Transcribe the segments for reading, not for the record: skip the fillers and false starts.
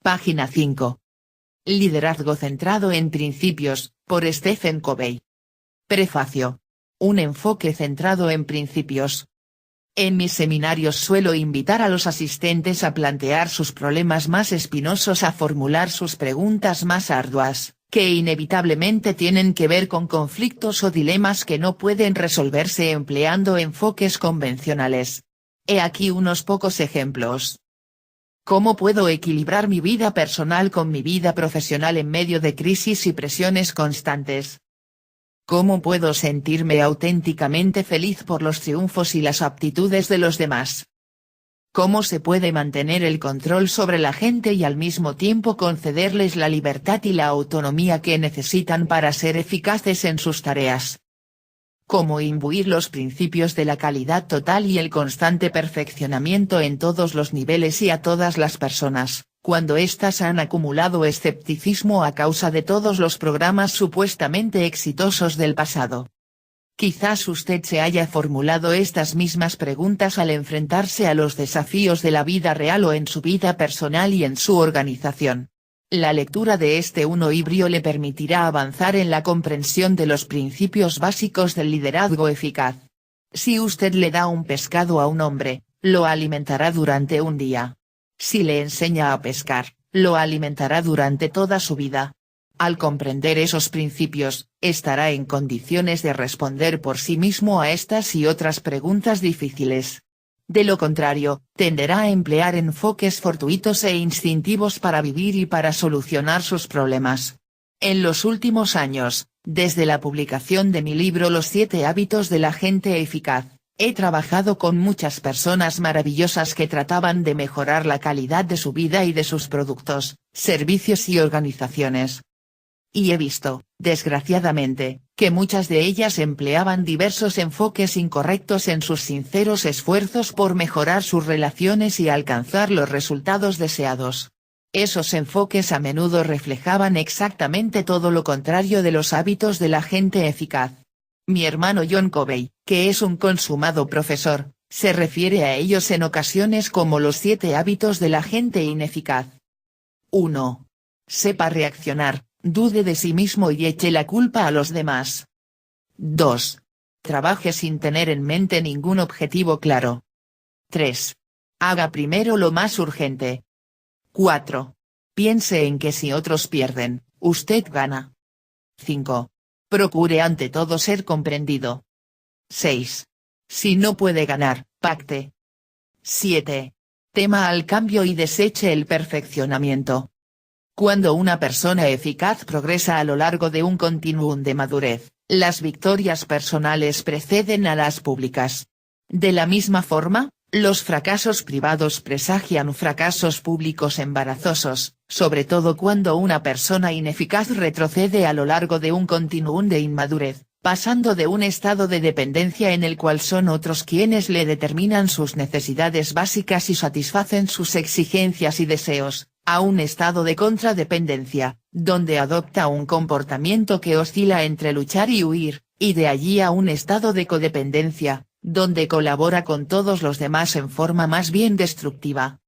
Página 5. Liderazgo centrado en principios, por Stephen Covey. Prefacio. Un enfoque centrado en principios. En mis seminarios suelo invitar a los asistentes a plantear sus problemas más espinosos, a formular sus preguntas más arduas, que inevitablemente tienen que ver con conflictos o dilemas que no pueden resolverse empleando enfoques convencionales. He aquí unos pocos ejemplos. ¿Cómo puedo equilibrar mi vida personal con mi vida profesional en medio de crisis y presiones constantes? ¿Cómo puedo sentirme auténticamente feliz por los triunfos y las aptitudes de los demás? ¿Cómo se puede mantener el control sobre la gente y al mismo tiempo concederles la libertad y la autonomía que necesitan para ser eficaces en sus tareas? ¿Cómo imbuir los principios de la calidad total y el constante perfeccionamiento en todos los niveles y a todas las personas, cuando éstas han acumulado escepticismo a causa de todos los programas supuestamente exitosos del pasado? Quizás usted se haya formulado estas mismas preguntas al enfrentarse a los desafíos de la vida real o en su vida personal y en su organización. La lectura de este libro le permitirá avanzar en la comprensión de los principios básicos del liderazgo eficaz. Si usted le da un pescado a un hombre, lo alimentará durante un día. Si le enseña a pescar, lo alimentará durante toda su vida. Al comprender esos principios, estará en condiciones de responder por sí mismo a estas y otras preguntas difíciles. De lo contrario, tenderá a emplear enfoques fortuitos e instintivos para vivir y para solucionar sus problemas. En los últimos años, desde la publicación de mi libro Los 7 hábitos de la gente eficaz, he trabajado con muchas personas maravillosas que trataban de mejorar la calidad de su vida y de sus productos, servicios y organizaciones. Y he visto, desgraciadamente, que muchas de ellas empleaban diversos enfoques incorrectos en sus sinceros esfuerzos por mejorar sus relaciones y alcanzar los resultados deseados. Esos enfoques a menudo reflejaban exactamente todo lo contrario de los hábitos de la gente eficaz. Mi hermano John Covey, que es un consumado profesor, se refiere a ellos en ocasiones como los 7 hábitos de la gente ineficaz. 1. Sepa reaccionar. Dude de sí mismo y eche la culpa a los demás. 2. Trabaje sin tener en mente ningún objetivo claro. 3. Haga primero lo más urgente. 4. Piense en que si otros pierden, usted gana. 5. Procure ante todo ser comprendido. 6. Si no puede ganar, pacte. 7. Tema al cambio y deseche el perfeccionamiento. Cuando una persona eficaz progresa a lo largo de un continuum de madurez, las victorias personales preceden a las públicas. De la misma forma, los fracasos privados presagian fracasos públicos embarazosos, sobre todo cuando una persona ineficaz retrocede a lo largo de un continuum de inmadurez, pasando de un estado de dependencia en el cual son otros quienes le determinan sus necesidades básicas y satisfacen sus exigencias y deseos, a un estado de contradependencia, donde adopta un comportamiento que oscila entre luchar y huir, y de allí a un estado de codependencia, donde colabora con todos los demás en forma más bien destructiva.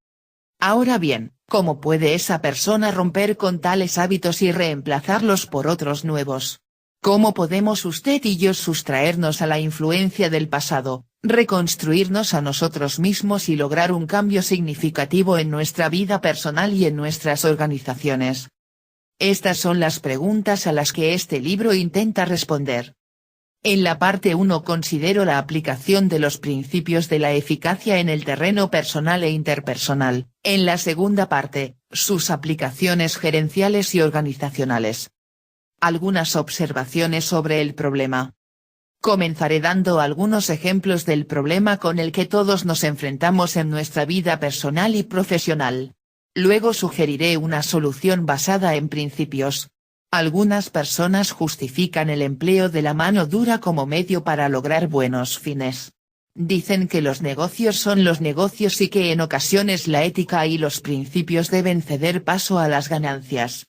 Ahora bien, ¿cómo puede esa persona romper con tales hábitos y reemplazarlos por otros nuevos? ¿Cómo podemos usted y yo sustraernos a la influencia del pasado, reconstruirnos a nosotros mismos y lograr un cambio significativo en nuestra vida personal y en nuestras organizaciones? Estas son las preguntas a las que este libro intenta responder. En la parte 1 considero la aplicación de los principios de la eficacia en el terreno personal e interpersonal, en la segunda parte, sus aplicaciones gerenciales y organizacionales. Algunas observaciones sobre el problema. Comenzaré dando algunos ejemplos del problema con el que todos nos enfrentamos en nuestra vida personal y profesional. Luego sugeriré una solución basada en principios. Algunas personas justifican el empleo de la mano dura como medio para lograr buenos fines. Dicen que los negocios son los negocios y que en ocasiones la ética y los principios deben ceder paso a las ganancias.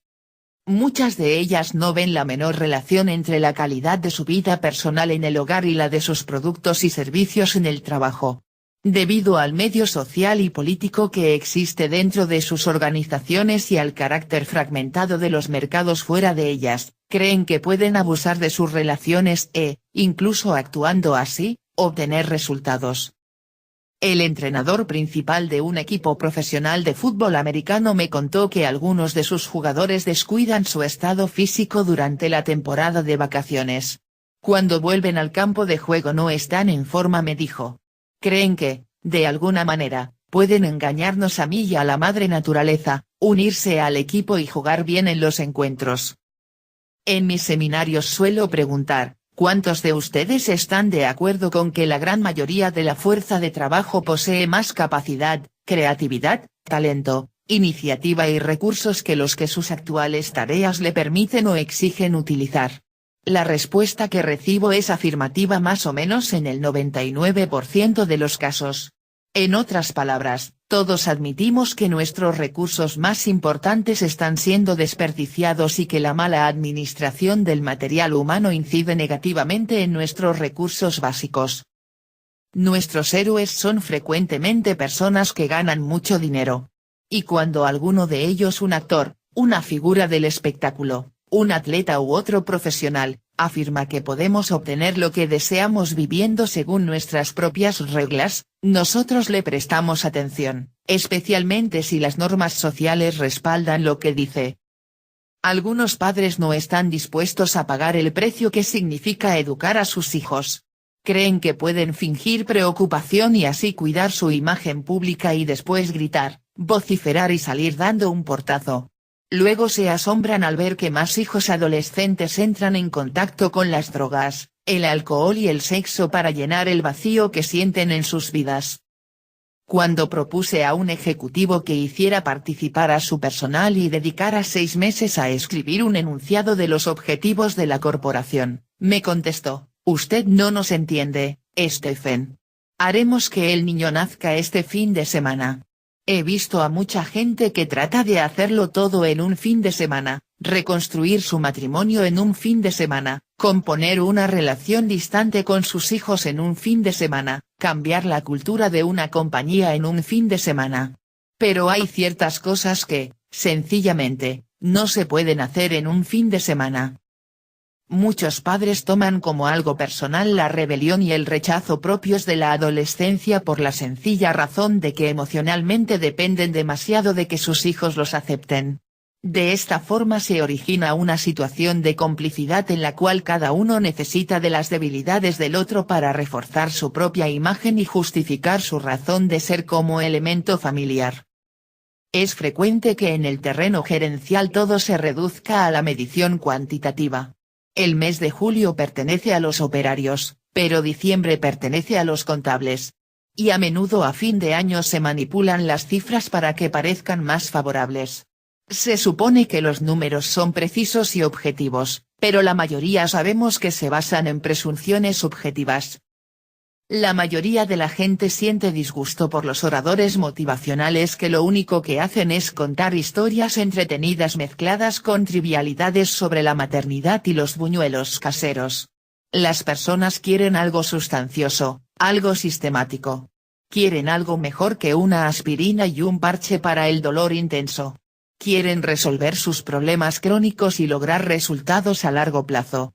Muchas de ellas no ven la menor relación entre la calidad de su vida personal en el hogar y la de sus productos y servicios en el trabajo. Debido al medio social y político que existe dentro de sus organizaciones y al carácter fragmentado de los mercados fuera de ellas, creen que pueden abusar de sus relaciones incluso actuando así, obtener resultados. El entrenador principal de un equipo profesional de fútbol americano me contó que algunos de sus jugadores descuidan su estado físico durante la temporada de vacaciones. Cuando vuelven al campo de juego no están en forma, me dijo. Creen que, de alguna manera, pueden engañarnos a mí y a la madre naturaleza, unirse al equipo y jugar bien en los encuentros. En mis seminarios suelo preguntar, ¿cuántos de ustedes están de acuerdo con que la gran mayoría de la fuerza de trabajo posee más capacidad, creatividad, talento, iniciativa y recursos que los que sus actuales tareas le permiten o exigen utilizar? La respuesta que recibo es afirmativa más o menos en el 99% de los casos. En otras palabras, todos admitimos que nuestros recursos más importantes están siendo desperdiciados y que la mala administración del material humano incide negativamente en nuestros recursos básicos. Nuestros héroes son frecuentemente personas que ganan mucho dinero. Y cuando alguno de ellos, un actor, una figura del espectáculo, un atleta u otro profesional, afirma que podemos obtener lo que deseamos viviendo según nuestras propias reglas, nosotros le prestamos atención, especialmente si las normas sociales respaldan lo que dice. Algunos padres no están dispuestos a pagar el precio que significa educar a sus hijos. Creen que pueden fingir preocupación y así cuidar su imagen pública y después gritar, vociferar y salir dando un portazo. Luego se asombran al ver que más hijos adolescentes entran en contacto con las drogas, el alcohol y el sexo para llenar el vacío que sienten en sus vidas. Cuando propuse a un ejecutivo que hiciera participar a su personal y dedicara 6 meses a escribir un enunciado de los objetivos de la corporación, me contestó, usted no nos entiende, Stephen. Haremos que el niño nazca este fin de semana. He visto a mucha gente que trata de hacerlo todo en un fin de semana, reconstruir su matrimonio en un fin de semana, componer una relación distante con sus hijos en un fin de semana, cambiar la cultura de una compañía en un fin de semana. Pero hay ciertas cosas que, sencillamente, no se pueden hacer en un fin de semana. Muchos padres toman como algo personal la rebelión y el rechazo propios de la adolescencia por la sencilla razón de que emocionalmente dependen demasiado de que sus hijos los acepten. De esta forma se origina una situación de complicidad en la cual cada uno necesita de las debilidades del otro para reforzar su propia imagen y justificar su razón de ser como elemento familiar. Es frecuente que en el terreno gerencial todo se reduzca a la medición cuantitativa. El mes de julio pertenece a los operarios, pero diciembre pertenece a los contables. Y a menudo a fin de año se manipulan las cifras para que parezcan más favorables. Se supone que los números son precisos y objetivos, pero la mayoría sabemos que se basan en presunciones subjetivas. La mayoría de la gente siente disgusto por los oradores motivacionales que lo único que hacen es contar historias entretenidas mezcladas con trivialidades sobre la maternidad y los buñuelos caseros. Las personas quieren algo sustancioso, algo sistemático. Quieren algo mejor que una aspirina y un parche para el dolor intenso. Quieren resolver sus problemas crónicos y lograr resultados a largo plazo.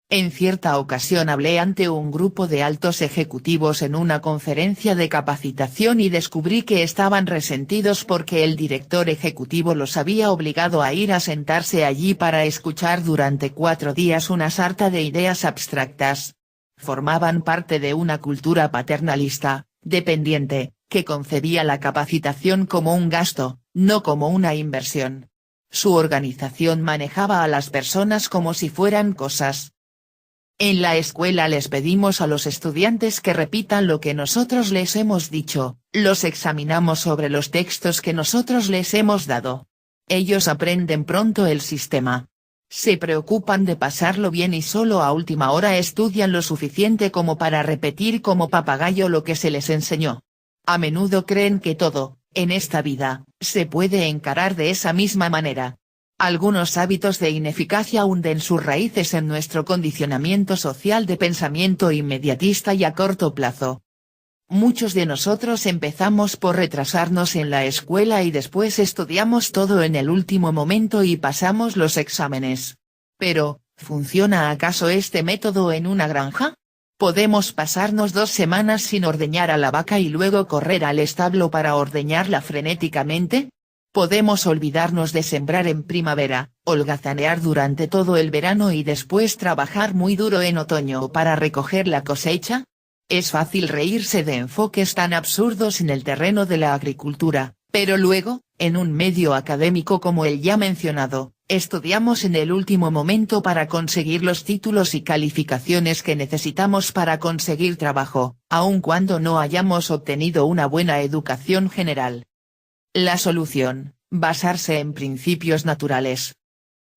En cierta ocasión hablé ante un grupo de altos ejecutivos en una conferencia de capacitación y descubrí que estaban resentidos porque el director ejecutivo los había obligado a ir a sentarse allí para escuchar durante 4 días una sarta de ideas abstractas. Formaban parte de una cultura paternalista, dependiente, que concebía la capacitación como un gasto, no como una inversión. Su organización manejaba a las personas como si fueran cosas. En la escuela les pedimos a los estudiantes que repitan lo que nosotros les hemos dicho, los examinamos sobre los textos que nosotros les hemos dado. Ellos aprenden pronto el sistema. Se preocupan de pasarlo bien y solo a última hora estudian lo suficiente como para repetir como papagayo lo que se les enseñó. A menudo creen que todo, en esta vida, se puede encarar de esa misma manera. Algunos hábitos de ineficacia hunden sus raíces en nuestro condicionamiento social de pensamiento inmediatista y a corto plazo. Muchos de nosotros empezamos por retrasarnos en la escuela y después estudiamos todo en el último momento y pasamos los exámenes. Pero, ¿funciona acaso este método en una granja? ¿Podemos pasarnos 2 semanas sin ordeñar a la vaca y luego correr al establo para ordeñarla frenéticamente? ¿Podemos olvidarnos de sembrar en primavera, holgazanear durante todo el verano y después trabajar muy duro en otoño para recoger la cosecha? Es fácil reírse de enfoques tan absurdos en el terreno de la agricultura, pero luego, en un medio académico como el ya mencionado, estudiamos en el último momento para conseguir los títulos y calificaciones que necesitamos para conseguir trabajo, aun cuando no hayamos obtenido una buena educación general. La solución: basarse en principios naturales.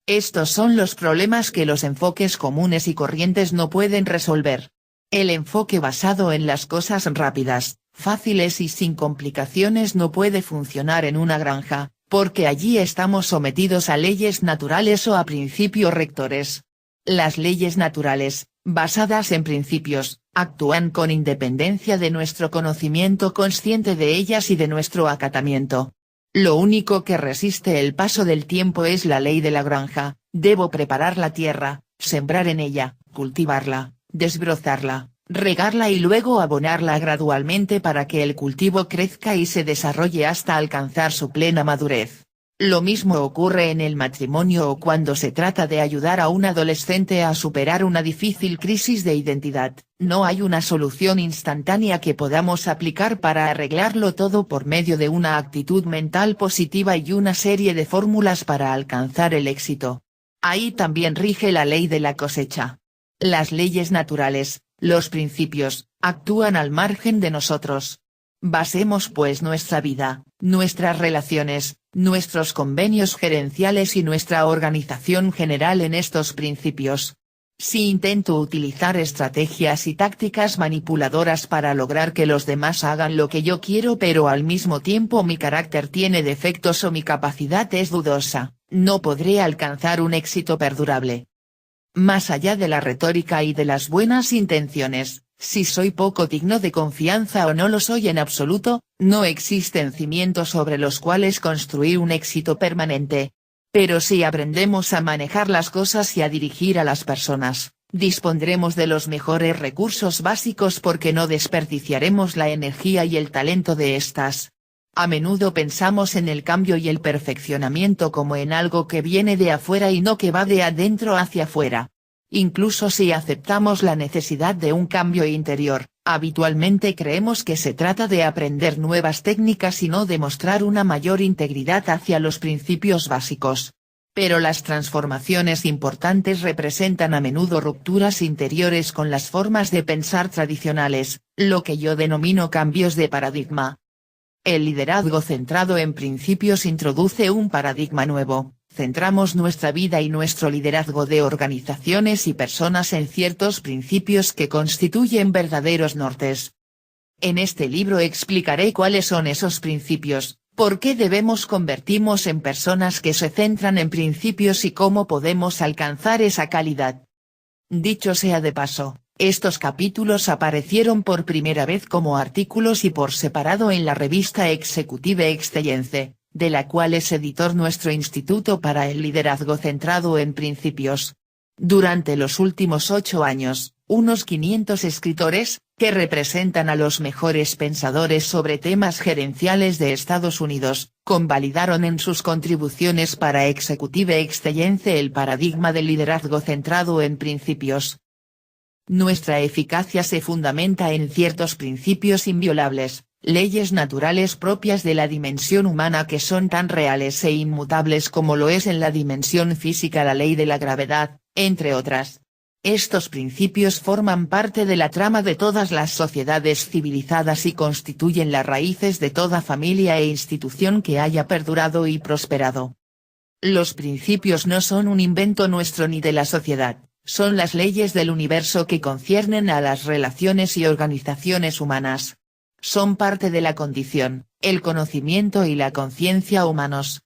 Estos son los problemas que los enfoques comunes y corrientes no pueden resolver. El enfoque basado en las cosas rápidas, fáciles y sin complicaciones no puede funcionar en una granja, porque allí estamos sometidos a leyes naturales o a principios rectores. Las leyes naturales, basadas en principios, actúan con independencia de nuestro conocimiento consciente de ellas y de nuestro acatamiento. Lo único que resiste el paso del tiempo es la ley de la granja: debo preparar la tierra, sembrar en ella, cultivarla, desbrozarla, regarla y luego abonarla gradualmente para que el cultivo crezca y se desarrolle hasta alcanzar su plena madurez. Lo mismo ocurre en el matrimonio o cuando se trata de ayudar a un adolescente a superar una difícil crisis de identidad. No hay una solución instantánea que podamos aplicar para arreglarlo todo por medio de una actitud mental positiva y una serie de fórmulas para alcanzar el éxito. Ahí también rige la ley de la cosecha. Las leyes naturales, los principios, actúan al margen de nosotros. Basemos pues nuestra vida, nuestras relaciones, nuestros convenios gerenciales y nuestra organización general en estos principios. Si intento utilizar estrategias y tácticas manipuladoras para lograr que los demás hagan lo que yo quiero pero al mismo tiempo mi carácter tiene defectos o mi capacidad es dudosa, no podré alcanzar un éxito perdurable. Más allá de la retórica y de las buenas intenciones, si soy poco digno de confianza o no lo soy en absoluto, no existen cimientos sobre los cuales construir un éxito permanente. Pero si aprendemos a manejar las cosas y a dirigir a las personas, dispondremos de los mejores recursos básicos porque no desperdiciaremos la energía y el talento de estas. A menudo pensamos en el cambio y el perfeccionamiento como en algo que viene de afuera y no que va de adentro hacia afuera. Incluso si aceptamos la necesidad de un cambio interior, habitualmente creemos que se trata de aprender nuevas técnicas y no de mostrar una mayor integridad hacia los principios básicos. Pero las transformaciones importantes representan a menudo rupturas interiores con las formas de pensar tradicionales, lo que yo denomino cambios de paradigma. El liderazgo centrado en principios introduce un paradigma nuevo. Centramos nuestra vida y nuestro liderazgo de organizaciones y personas en ciertos principios que constituyen verdaderos nortes. En este libro explicaré cuáles son esos principios, por qué debemos convertirnos en personas que se centran en principios y cómo podemos alcanzar esa calidad. Dicho sea de paso, estos capítulos aparecieron por primera vez como artículos y por separado en la revista Executive Excellence, de la cual es editor nuestro Instituto para el Liderazgo Centrado en Principios. Durante los últimos 8 años, unos 500 escritores, que representan a los mejores pensadores sobre temas gerenciales de Estados Unidos, convalidaron en sus contribuciones para Executive Excellence el paradigma del liderazgo centrado en principios. Nuestra eficacia se fundamenta en ciertos principios inviolables, leyes naturales propias de la dimensión humana que son tan reales e inmutables como lo es en la dimensión física la ley de la gravedad, entre otras. Estos principios forman parte de la trama de todas las sociedades civilizadas y constituyen las raíces de toda familia e institución que haya perdurado y prosperado. Los principios no son un invento nuestro ni de la sociedad, son las leyes del universo que conciernen a las relaciones y organizaciones humanas. Son parte de la condición, el conocimiento y la conciencia humanos.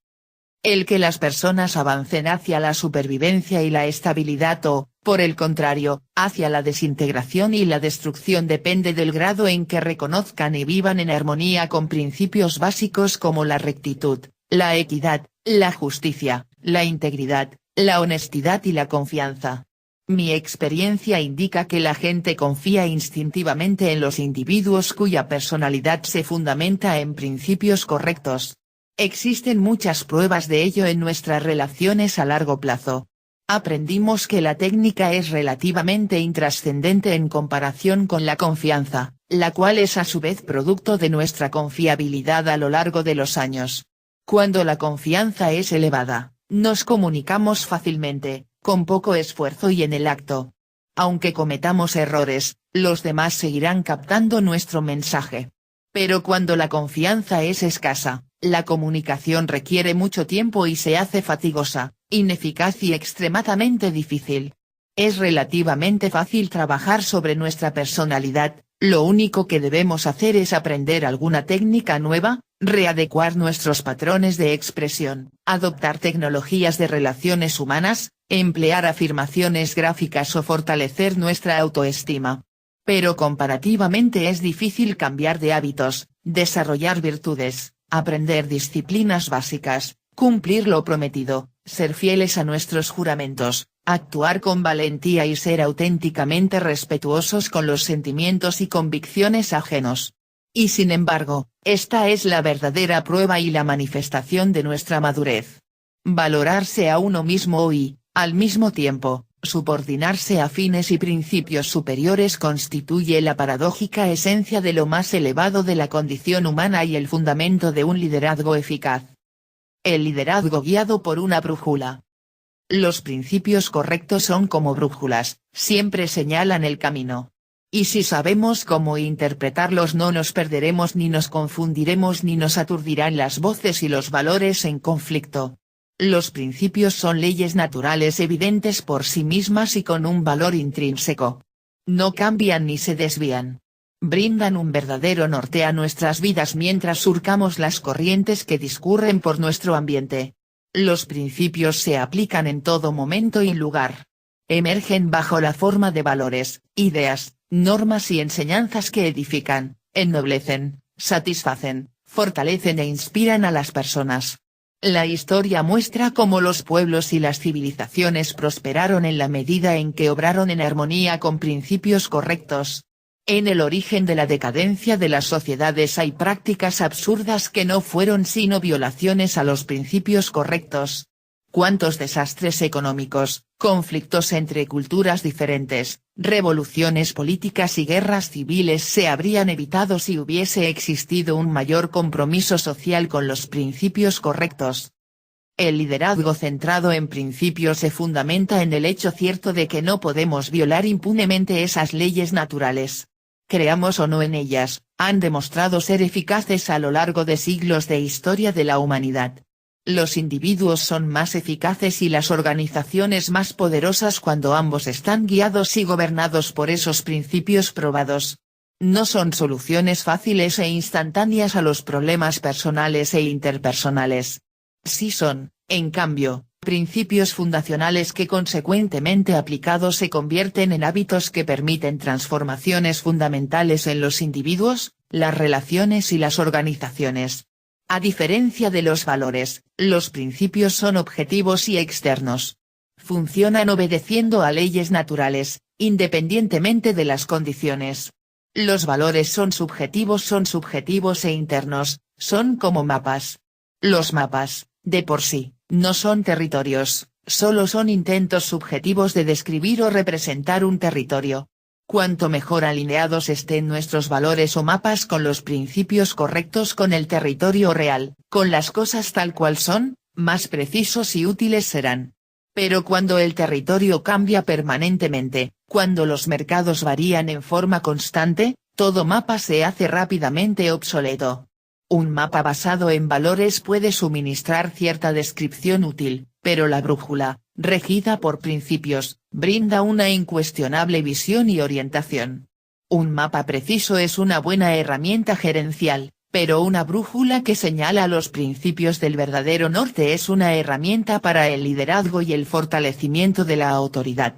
El que las personas avancen hacia la supervivencia y la estabilidad o, Por el contrario, hacia la desintegración y la destrucción depende del grado en que reconozcan y vivan en armonía con principios básicos como la rectitud, la equidad, la justicia, la integridad, la honestidad y la confianza. Mi experiencia indica que la gente confía instintivamente en los individuos cuya personalidad se fundamenta en principios correctos. Existen muchas pruebas de ello en nuestras relaciones a largo plazo. Aprendimos que la técnica es relativamente intrascendente en comparación con la confianza, la cual es a su vez producto de nuestra confiabilidad a lo largo de los años. Cuando la confianza es elevada, nos comunicamos fácilmente, con poco esfuerzo y en el acto. Aunque cometamos errores, los demás seguirán captando nuestro mensaje. Pero cuando la confianza es escasa, la comunicación requiere mucho tiempo y se hace fatigosa, ineficaz y extremadamente difícil. Es relativamente fácil trabajar sobre nuestra personalidad, lo único que debemos hacer es aprender alguna técnica nueva, readecuar nuestros patrones de expresión, adoptar tecnologías de relaciones humanas, emplear afirmaciones gráficas o fortalecer nuestra autoestima. Pero comparativamente es difícil cambiar de hábitos, desarrollar virtudes, aprender disciplinas básicas, cumplir lo prometido, ser fieles a nuestros juramentos, actuar con valentía y ser auténticamente respetuosos con los sentimientos y convicciones ajenos. Y sin embargo, esta es la verdadera prueba y la manifestación de nuestra madurez. Valorarse a uno mismo y, al mismo tiempo, subordinarse a fines y principios superiores constituye la paradójica esencia de lo más elevado de la condición humana y el fundamento de un liderazgo eficaz. El liderazgo guiado por una brújula. Los principios correctos son como brújulas, siempre señalan el camino. Y si sabemos cómo interpretarlos no nos perderemos ni nos confundiremos ni nos aturdirán las voces y los valores en conflicto. Los principios son leyes naturales evidentes por sí mismas y con un valor intrínseco. No cambian ni se desvían. Brindan un verdadero norte a nuestras vidas mientras surcamos las corrientes que discurren por nuestro ambiente. Los principios se aplican en todo momento y lugar. Emergen bajo la forma de valores, ideas, normas y enseñanzas que edifican, ennoblecen, satisfacen, fortalecen e inspiran a las personas. La historia muestra cómo los pueblos y las civilizaciones prosperaron en la medida en que obraron en armonía con principios correctos. En el origen de la decadencia de las sociedades hay prácticas absurdas que no fueron sino violaciones a los principios correctos. ¿Cuántos desastres económicos, conflictos entre culturas diferentes, revoluciones políticas y guerras civiles se habrían evitado si hubiese existido un mayor compromiso social con los principios correctos? El liderazgo centrado en principios se fundamenta en el hecho cierto de que no podemos violar impunemente esas leyes naturales. Creamos o no en ellas, han demostrado ser eficaces a lo largo de siglos de historia de la humanidad. Los individuos son más eficaces y las organizaciones más poderosas cuando ambos están guiados y gobernados por esos principios probados. No son soluciones fáciles e instantáneas a los problemas personales e interpersonales. Sí son, en cambio, principios fundacionales que consecuentemente aplicados se convierten en hábitos que permiten transformaciones fundamentales en los individuos, las relaciones y las organizaciones. A diferencia de los valores, los principios son objetivos y externos. Funcionan obedeciendo a leyes naturales, independientemente de las condiciones. Los valores son subjetivos e internos, son como mapas. Los mapas, de por sí, no son territorios, solo son intentos subjetivos de describir o representar un territorio. Cuanto mejor alineados estén nuestros valores o mapas con los principios correctos con el territorio real, con las cosas tal cual son, más precisos y útiles serán. Pero cuando el territorio cambia permanentemente, cuando los mercados varían en forma constante, todo mapa se hace rápidamente obsoleto. Un mapa basado en valores puede suministrar cierta descripción útil, pero la brújula, regida por principios, brinda una incuestionable visión y orientación. Un mapa preciso es una buena herramienta gerencial, pero una brújula que señala los principios del verdadero norte es una herramienta para el liderazgo y el fortalecimiento de la autoridad.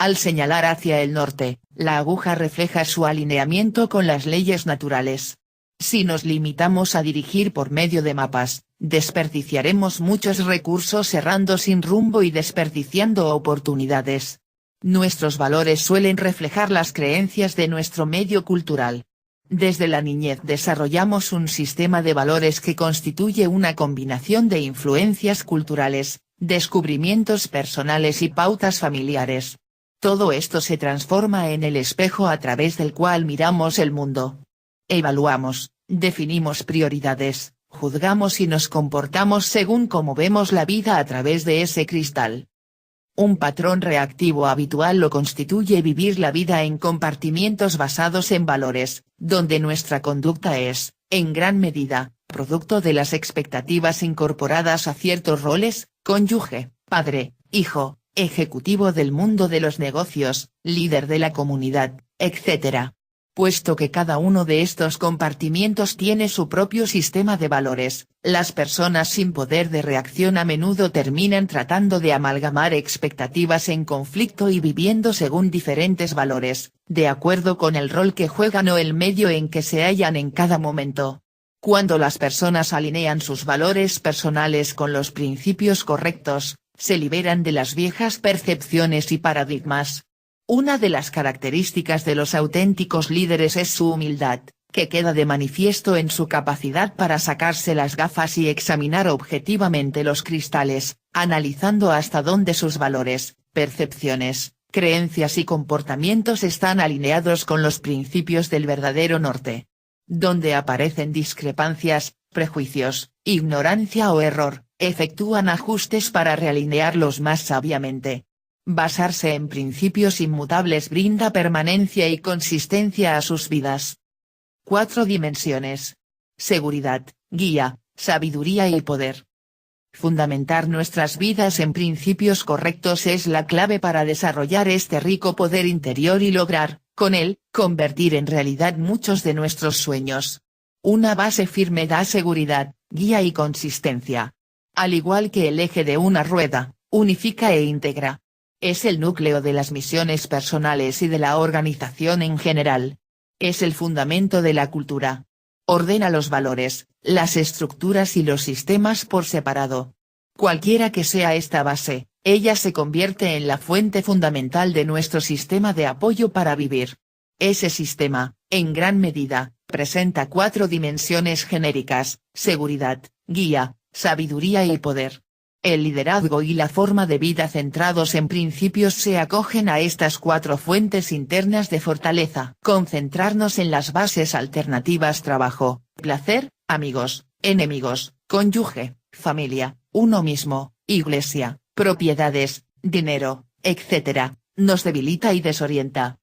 Al señalar hacia el norte, la aguja refleja su alineamiento con las leyes naturales. Si nos limitamos a dirigir por medio de mapas, desperdiciaremos muchos recursos errando sin rumbo y desperdiciando oportunidades. Nuestros valores suelen reflejar las creencias de nuestro medio cultural. Desde la niñez desarrollamos un sistema de valores que constituye una combinación de influencias culturales, descubrimientos personales y pautas familiares. Todo esto se transforma en el espejo a través del cual miramos el mundo. Evaluamos, definimos prioridades, juzgamos y nos comportamos según cómo vemos la vida a través de ese cristal. Un patrón reactivo habitual lo constituye vivir la vida en compartimientos basados en valores, donde nuestra conducta es, en gran medida, producto de las expectativas incorporadas a ciertos roles, cónyuge, padre, hijo, ejecutivo del mundo de los negocios, líder de la comunidad, etc. Puesto que cada uno de estos compartimientos tiene su propio sistema de valores, las personas sin poder de reacción a menudo terminan tratando de amalgamar expectativas en conflicto y viviendo según diferentes valores, de acuerdo con el rol que juegan o el medio en que se hallan en cada momento. Cuando las personas alinean sus valores personales con los principios correctos, se liberan de las viejas percepciones y paradigmas. Una de las características de los auténticos líderes es su humildad, que queda de manifiesto en su capacidad para sacarse las gafas y examinar objetivamente los cristales, analizando hasta dónde sus valores, percepciones, creencias y comportamientos están alineados con los principios del verdadero norte. Donde aparecen discrepancias, prejuicios, ignorancia o error, efectúan ajustes para realinearlos más sabiamente. Basarse en principios inmutables brinda permanencia y consistencia a sus vidas. 4 dimensiones. Seguridad, guía, sabiduría y poder. Fundamentar nuestras vidas en principios correctos es la clave para desarrollar este rico poder interior y lograr, con él, convertir en realidad muchos de nuestros sueños. Una base firme da seguridad, guía y consistencia. Al igual que el eje de una rueda, unifica e integra. Es el núcleo de las misiones personales y de la organización en general. Es el fundamento de la cultura. Ordena los valores, las estructuras y los sistemas por separado. Cualquiera que sea esta base, ella se convierte en la fuente fundamental de nuestro sistema de apoyo para vivir. Ese sistema, en gran medida, presenta 4 dimensiones genéricas: seguridad, guía, sabiduría y poder. El liderazgo y la forma de vida centrados en principios se acogen a estas 4 fuentes internas de fortaleza. Concentrarnos en las bases alternativas: trabajo, placer, amigos, enemigos, cónyuge, familia, uno mismo, iglesia, propiedades, dinero, etc., nos debilita y desorienta.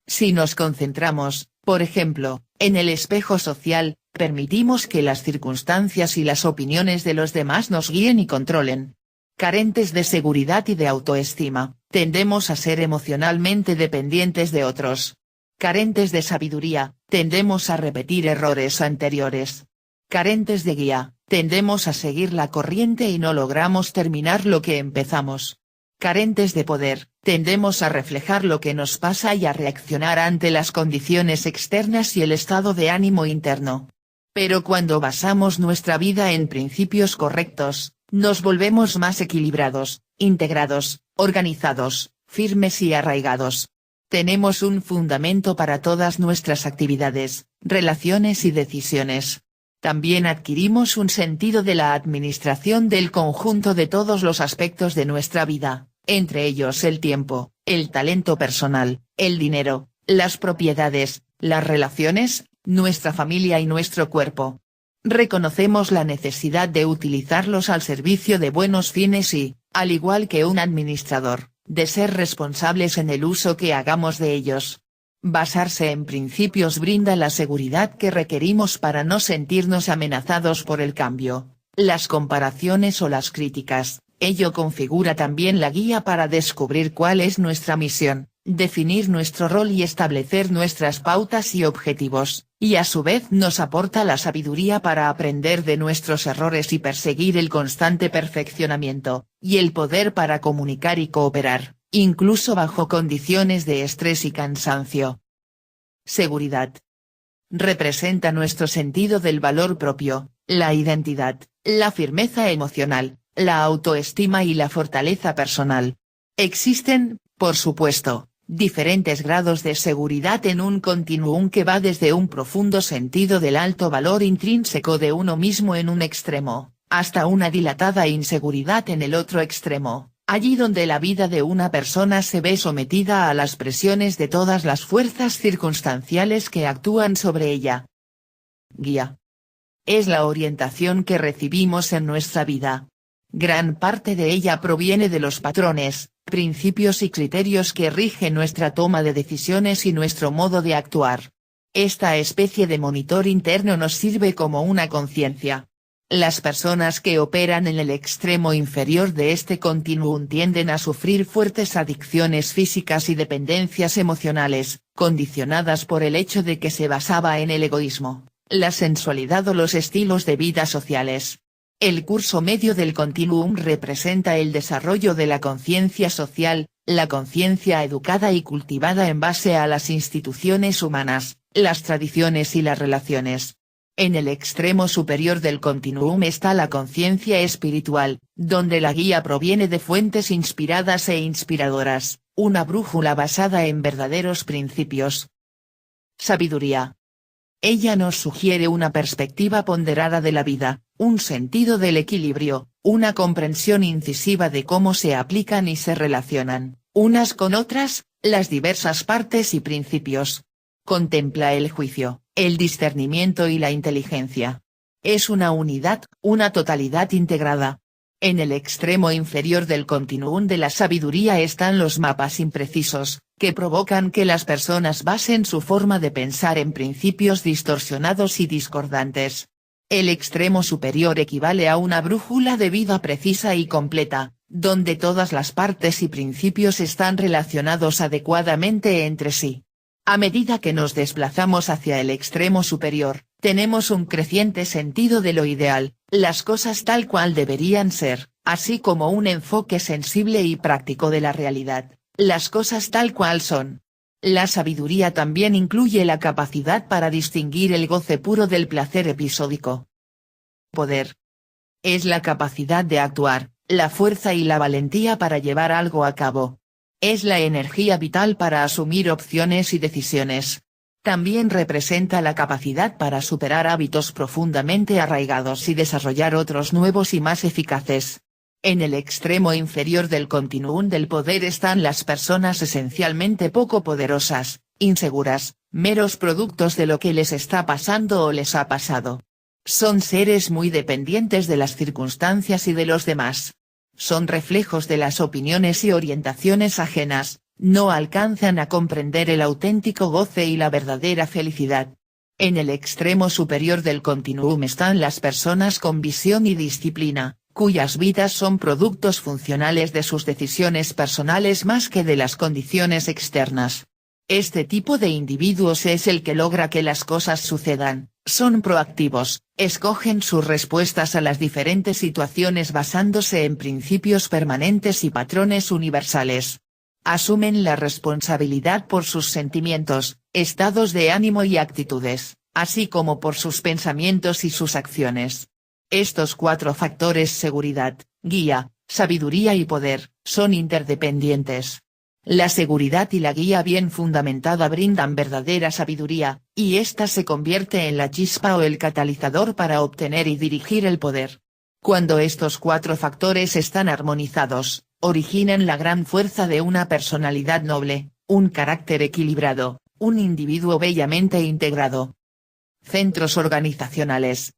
Si nos concentramos, por ejemplo, en el espejo social, permitimos que las circunstancias y las opiniones de los demás nos guíen y controlen. Carentes de seguridad y de autoestima, tendemos a ser emocionalmente dependientes de otros. Carentes de sabiduría, tendemos a repetir errores anteriores. Carentes de guía, tendemos a seguir la corriente y no logramos terminar lo que empezamos. Carentes de poder, tendemos a reflejar lo que nos pasa y a reaccionar ante las condiciones externas y el estado de ánimo interno. Pero cuando basamos nuestra vida en principios correctos, nos volvemos más equilibrados, integrados, organizados, firmes y arraigados. Tenemos un fundamento para todas nuestras actividades, relaciones y decisiones. También adquirimos un sentido de la administración del conjunto de todos los aspectos de nuestra vida, entre ellos el tiempo, el talento personal, el dinero, las propiedades, las relaciones, nuestra familia y nuestro cuerpo. Reconocemos la necesidad de utilizarlos al servicio de buenos fines y, al igual que un administrador, de ser responsables en el uso que hagamos de ellos. Basarse en principios brinda la seguridad que requerimos para no sentirnos amenazados por el cambio, las comparaciones o las críticas. Ello configura también la guía para descubrir cuál es nuestra misión, definir nuestro rol y establecer nuestras pautas y objetivos, y a su vez nos aporta la sabiduría para aprender de nuestros errores y perseguir el constante perfeccionamiento, y el poder para comunicar y cooperar, incluso bajo condiciones de estrés y cansancio. Seguridad. Representa nuestro sentido del valor propio, la identidad, la firmeza emocional, la autoestima y la fortaleza personal. Existen, por supuesto, diferentes grados de seguridad en un continuum que va desde un profundo sentido del alto valor intrínseco de uno mismo en un extremo, hasta una dilatada inseguridad en el otro extremo, allí donde la vida de una persona se ve sometida a las presiones de todas las fuerzas circunstanciales que actúan sobre ella. Guía. Es la orientación que recibimos en nuestra vida. Gran parte de ella proviene de los patrones, principios y criterios que rigen nuestra toma de decisiones y nuestro modo de actuar. Esta especie de monitor interno nos sirve como una conciencia. Las personas que operan en el extremo inferior de este continuum tienden a sufrir fuertes adicciones físicas y dependencias emocionales, condicionadas por el hecho de que se basaba en el egoísmo, la sensualidad o los estilos de vida sociales. El curso medio del continuum representa el desarrollo de la conciencia social, la conciencia educada y cultivada en base a las instituciones humanas, las tradiciones y las relaciones. En el extremo superior del continuum está la conciencia espiritual, donde la guía proviene de fuentes inspiradas e inspiradoras, una brújula basada en verdaderos principios. Sabiduría. Ella nos sugiere una perspectiva ponderada de la vida, un sentido del equilibrio, una comprensión incisiva de cómo se aplican y se relacionan, unas con otras, las diversas partes y principios. Contempla el juicio, el discernimiento y la inteligencia. Es una unidad, una totalidad integrada. En el extremo inferior del continuum de la sabiduría están los mapas imprecisos, que provocan que las personas basen su forma de pensar en principios distorsionados y discordantes. El extremo superior equivale a una brújula de vida precisa y completa, donde todas las partes y principios están relacionados adecuadamente entre sí. A medida que nos desplazamos hacia el extremo superior, tenemos un creciente sentido de lo ideal, las cosas tal cual deberían ser, así como un enfoque sensible y práctico de la realidad, las cosas tal cual son. La sabiduría también incluye la capacidad para distinguir el goce puro del placer episódico. Poder. Es la capacidad de actuar, la fuerza y la valentía para llevar algo a cabo. Es la energía vital para asumir opciones y decisiones. También representa la capacidad para superar hábitos profundamente arraigados y desarrollar otros nuevos y más eficaces. En el extremo inferior del continuum del poder están las personas esencialmente poco poderosas, inseguras, meros productos de lo que les está pasando o les ha pasado. Son seres muy dependientes de las circunstancias y de los demás. Son reflejos de las opiniones y orientaciones ajenas, no alcanzan a comprender el auténtico goce y la verdadera felicidad. En el extremo superior del continuum están las personas con visión y disciplina, cuyas vidas son productos funcionales de sus decisiones personales más que de las condiciones externas. Este tipo de individuos es el que logra que las cosas sucedan, son proactivos, escogen sus respuestas a las diferentes situaciones basándose en principios permanentes y patrones universales. Asumen la responsabilidad por sus sentimientos, estados de ánimo y actitudes, así como por sus pensamientos y sus acciones. Estos cuatro factores: seguridad, guía, sabiduría y poder, son interdependientes. La seguridad y la guía bien fundamentada brindan verdadera sabiduría, y ésta se convierte en la chispa o el catalizador para obtener y dirigir el poder. Cuando estos cuatro factores están armonizados, originan la gran fuerza de una personalidad noble, un carácter equilibrado, un individuo bellamente integrado. Centros organizacionales.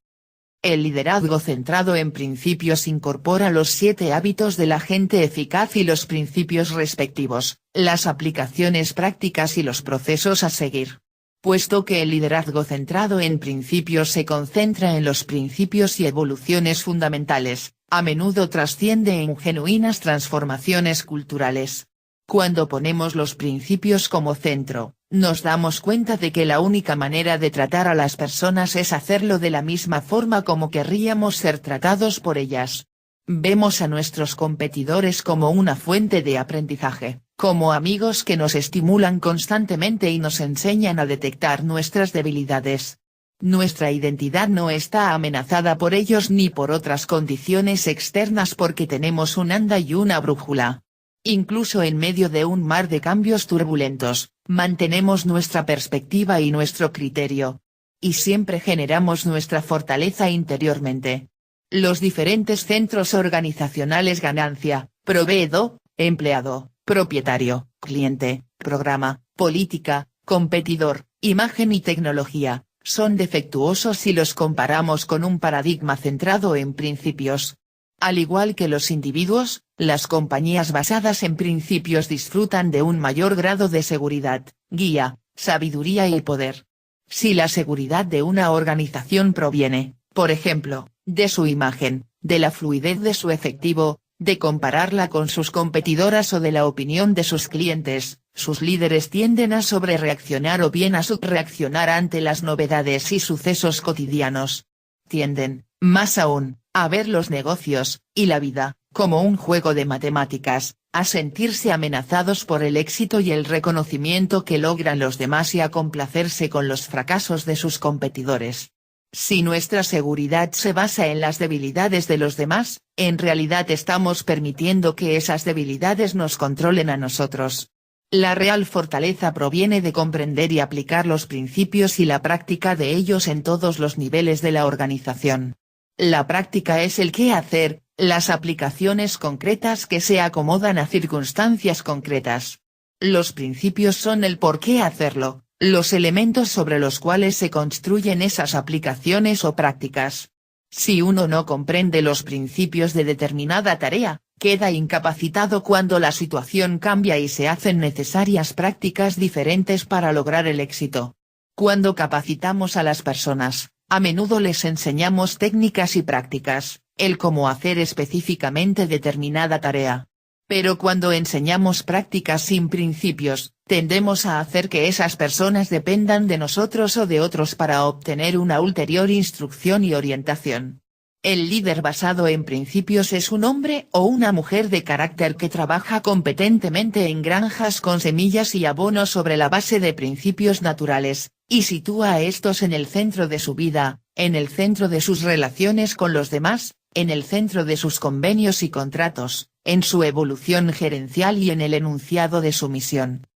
El liderazgo centrado en principios incorpora los 7 hábitos de la gente eficaz y los principios respectivos, las aplicaciones prácticas y los procesos a seguir. Puesto que el liderazgo centrado en principios se concentra en los principios y evoluciones fundamentales, a menudo trasciende en genuinas transformaciones culturales. Cuando ponemos los principios como centro, nos damos cuenta de que la única manera de tratar a las personas es hacerlo de la misma forma como querríamos ser tratados por ellas. Vemos a nuestros competidores como una fuente de aprendizaje, como amigos que nos estimulan constantemente y nos enseñan a detectar nuestras debilidades. Nuestra identidad no está amenazada por ellos ni por otras condiciones externas porque tenemos un anda y una brújula. Incluso en medio de un mar de cambios turbulentos, mantenemos nuestra perspectiva y nuestro criterio. Y siempre generamos nuestra fortaleza interiormente. Los diferentes centros organizacionales: ganancia, proveedor, empleado, propietario, cliente, programa, política, competidor, imagen y tecnología, son defectuosos si los comparamos con un paradigma centrado en principios. Al igual que los individuos, las compañías basadas en principios disfrutan de un mayor grado de seguridad, guía, sabiduría y poder. Si la seguridad de una organización proviene, por ejemplo, de su imagen, de la fluidez de su efectivo, de compararla con sus competidoras o de la opinión de sus clientes, sus líderes tienden a sobrereaccionar o bien a subreaccionar ante las novedades y sucesos cotidianos. Tienden, más aún, a ver los negocios, y la vida, como un juego de matemáticas, a sentirse amenazados por el éxito y el reconocimiento que logran los demás y a complacerse con los fracasos de sus competidores. Si nuestra seguridad se basa en las debilidades de los demás, en realidad estamos permitiendo que esas debilidades nos controlen a nosotros. La real fortaleza proviene de comprender y aplicar los principios y la práctica de ellos en todos los niveles de la organización. La práctica es el qué hacer, las aplicaciones concretas que se acomodan a circunstancias concretas. Los principios son el por qué hacerlo, los elementos sobre los cuales se construyen esas aplicaciones o prácticas. Si uno no comprende los principios de determinada tarea, queda incapacitado cuando la situación cambia y se hacen necesarias prácticas diferentes para lograr el éxito. Cuando capacitamos a las personas, a menudo les enseñamos técnicas y prácticas, el cómo hacer específicamente determinada tarea. Pero cuando enseñamos prácticas sin principios, tendemos a hacer que esas personas dependan de nosotros o de otros para obtener una ulterior instrucción y orientación. El líder basado en principios es un hombre o una mujer de carácter que trabaja competentemente en granjas con semillas y abono sobre la base de principios naturales, y sitúa a estos en el centro de su vida, en el centro de sus relaciones con los demás, en el centro de sus convenios y contratos, en su evolución gerencial y en el enunciado de su misión.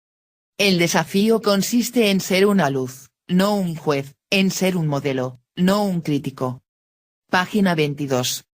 El desafío consiste en ser una luz, no un juez, en ser un modelo, no un crítico. Página 22.